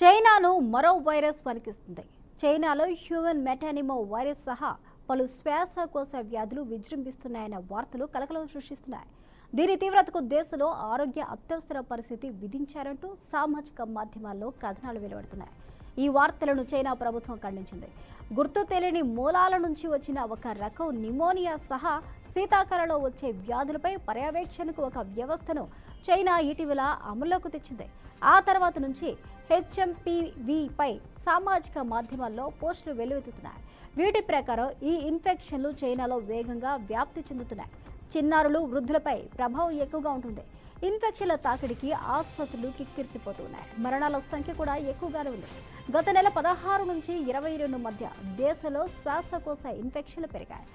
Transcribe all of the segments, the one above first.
చైనాను మరో వైరస్ వణికిస్తుంది. చైనాలో హ్యూమన్ మెటానిమో వైరస్ సహా పలు శ్వాసకోశ వ్యాధులు విజృంభిస్తున్నాయన్న వార్తలు కలకలం సృష్టిస్తున్నాయి. దీని తీవ్రతకు దేశంలో ఆరోగ్య అత్యవసర పరిస్థితి విధించారంటూ సామాజిక మాధ్యమాల్లో కథనాలు వెలువడుతున్నాయి. ఈ వార్తలను చైనా ప్రభుత్వం ఖండించింది. గుర్తు తెలియని మూలాల నుంచి వచ్చిన ఒక రకం నిమోనియా సహా శీతాకాలంలో వచ్చే వ్యాధులపై పర్యవేక్షణకు ఒక వ్యవస్థను చైనా ఇటీవల అమల్లోకి తెచ్చింది. ఆ తర్వాత నుంచి హెచ్ఎంపీవీపై సామాజిక మాధ్యమాల్లో పోస్టులు వెల్లువెత్తుతున్నాయి. వీటి ప్రకారం ఈ ఇన్ఫెక్షన్లు చైనాలో వేగంగా వ్యాప్తి చెందుతున్నాయి. చిన్నారులు, వృద్ధులపై ప్రభావం ఎక్కువగా ఉంటుంది. ఇన్ఫెక్షన్ల తాకిడికి ఆసుపత్రులు కిక్కిరిసిపోతున్నాయి. మరణాల సంఖ్య కూడా ఎక్కువగానే ఉంది. గత నెల 16 నుంచి 22 మధ్య దేశంలో శ్వాసకోశ ఇన్ఫెక్షన్లు పెరిగాయి.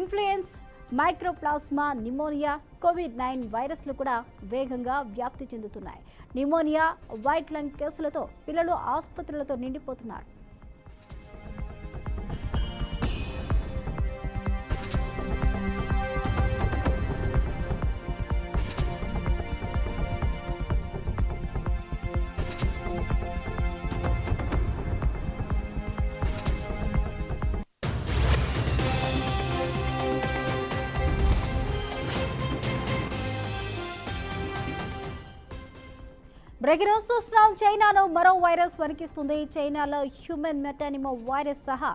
ఇన్ఫ్లుయెన్స్, మైక్రోప్లాస్మా, నిమోనియా, కోవిడ్-19 వైరస్లు కూడా వేగంగా వ్యాప్తి చెందుతున్నాయి. నిమోనియా, వైట్ లంగ్ కేసులతో పిల్లలు ఆసుపత్రులతో నిండిపోతున్నారు. బ్రేకింగ్ న్యూస్ చూస్తున్నాం. చైనాలో మరో వైరస్ వణికిస్తుంది. చైనాలో హ్యూమన్ మెటానిమో వైరస్ సహా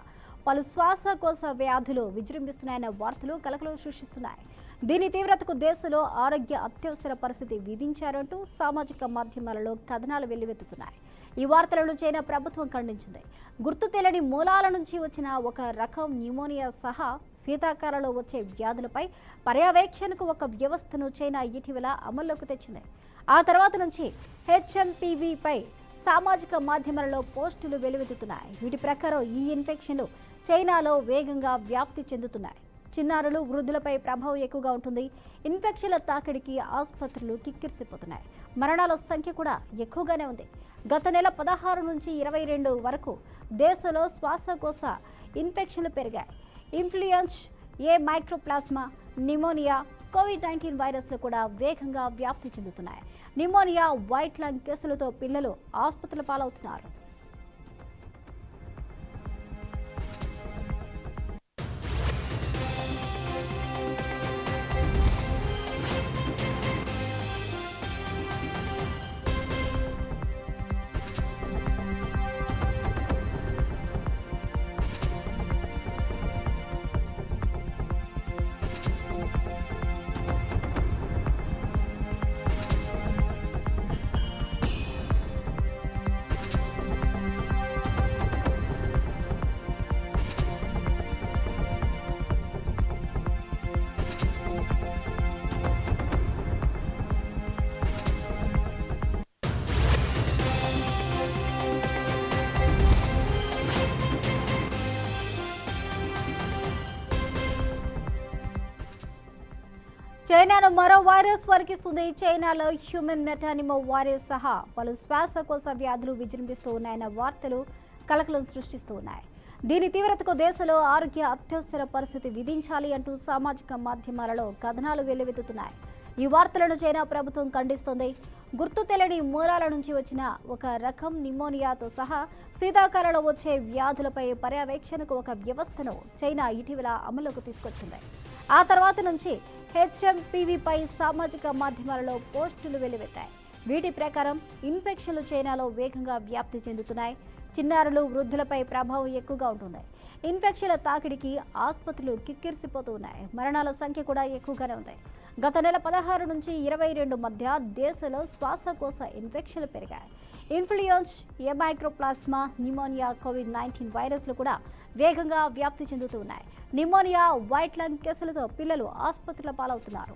పలు శ్వాసకోశ వ్యాధులు విజృంభిస్తున్నాయన్న వార్తలు కలకలం సృష్టిస్తున్నాయి. దీని తీవ్రతకు దేశంలో ఆరోగ్య అత్యవసర పరిస్థితి విధించారంటూ సామాజిక మాధ్యమాలలో కథనాలు వెల్లువెత్తుతున్నాయి. ఈ వార్తలను చైనా ప్రభుత్వం ఖండించింది. గుర్తు తెలియని మూలాల నుంచి వచ్చిన ఒక రకం న్యూమోనియా సహా శీతాకాలంలో వచ్చే వ్యాధులపై పర్యవేక్షణకు ఒక వ్యవస్థను చైనా ఇటీవల అమల్లోకి తెచ్చింది. ఆ తర్వాత నుంచి హెచ్ఎంపీవీపై సామాజిక మాధ్యమాలలో పోస్టులు వెలువెత్తుతున్నాయి. వీటి ప్రకారం ఈ ఇన్ఫెక్షన్లు చైనాలో వేగంగా వ్యాప్తి చెందుతున్నాయి. చిన్నారులు, వృద్ధులపై ప్రభావం ఎక్కువగా ఉంటుంది. ఇన్ఫెక్షన్ల తాకిడికి ఆసుపత్రులు కిక్కిరిసిపోతున్నాయి. మరణాల సంఖ్య కూడా ఎక్కువగానే ఉంది. గత నెల 16 నుంచి 22 వరకు దేశంలో శ్వాసకోశ ఇన్ఫెక్షన్లు పెరిగాయి. ఇన్ఫ్లుయెన్స్, మైక్రోప్లాస్మా, నిమోనియా, కోవిడ్-19 వైరస్లు కూడా వేగంగా వ్యాప్తి చెందుతున్నాయి. నిమోనియా, వైట్ లంగ్ కేసులతో పిల్లలు ఆసుపత్రుల పాలవుతున్నారు. చైనాను మరో వైరస్ వణికిస్తుంది. చైనాలో హ్యూమన్ మెటానిమో వైరస్ సహా పలు శ్వాసకోశ వ్యాధులు విజృంభిస్తూ ఉన్నాయన్న వార్తలు కలకలం సృష్టిస్తూ ఉన్నాయి. దీని తీవ్రతకు దేశంలో ఆరోగ్య అత్యవసర పరిస్థితి విధించాలి అంటూ సామాజిక మాధ్యమాలలో కథనాలు వెల్లువెత్తుతున్నాయి. ఈ వార్తలను చైనా ప్రభుత్వం ఖండిస్తోంది. గుర్తు తెలియని మూలాల నుంచి వచ్చిన ఒక రకం నిమోనియాతో సహా శీతాకాలంలో వచ్చే వ్యాధులపై పర్యవేక్షణకు ఒక వ్యవస్థను చైనా ఇటీవల అమలులోకి తీసుకొచ్చింది. ఆ తర్వాత నుంచి హెచ్ఎంపీవీపై సామాజిక మాధ్యమాలలో పోస్టులు వెల్లువెత్తాయి. వీటి ప్రకారం ఇన్ఫెక్షన్లు చైనాలో వేగంగా వ్యాప్తి చెందుతున్నాయి. చిన్నారులు, వృద్ధులపై ప్రభావం ఎక్కువగా ఉంటుంది. ఇన్ఫెక్షన్ల తాకిడికి ఆసుపత్రులు కిక్కిరిసిపోతూ ఉన్నాయి. మరణాల సంఖ్య కూడా ఎక్కువగానే ఉంది. గత నెల 16 నుంచి 22 మధ్య దేశంలో శ్వాసకోశ ఇన్ఫెక్షన్లు పెరిగాయి. ఇన్ఫ్లుయెన్స్, మైక్రోప్లాస్మా, నిమోనియా, కోవిడ్-19 వైరస్లు కూడా వేగంగా వ్యాప్తి చెందుతూ ఉన్నాయి. నిమోనియా, వైట్ లంగ్ కేసులతో పిల్లలు ఆసుపత్రుల పాలవుతున్నారు.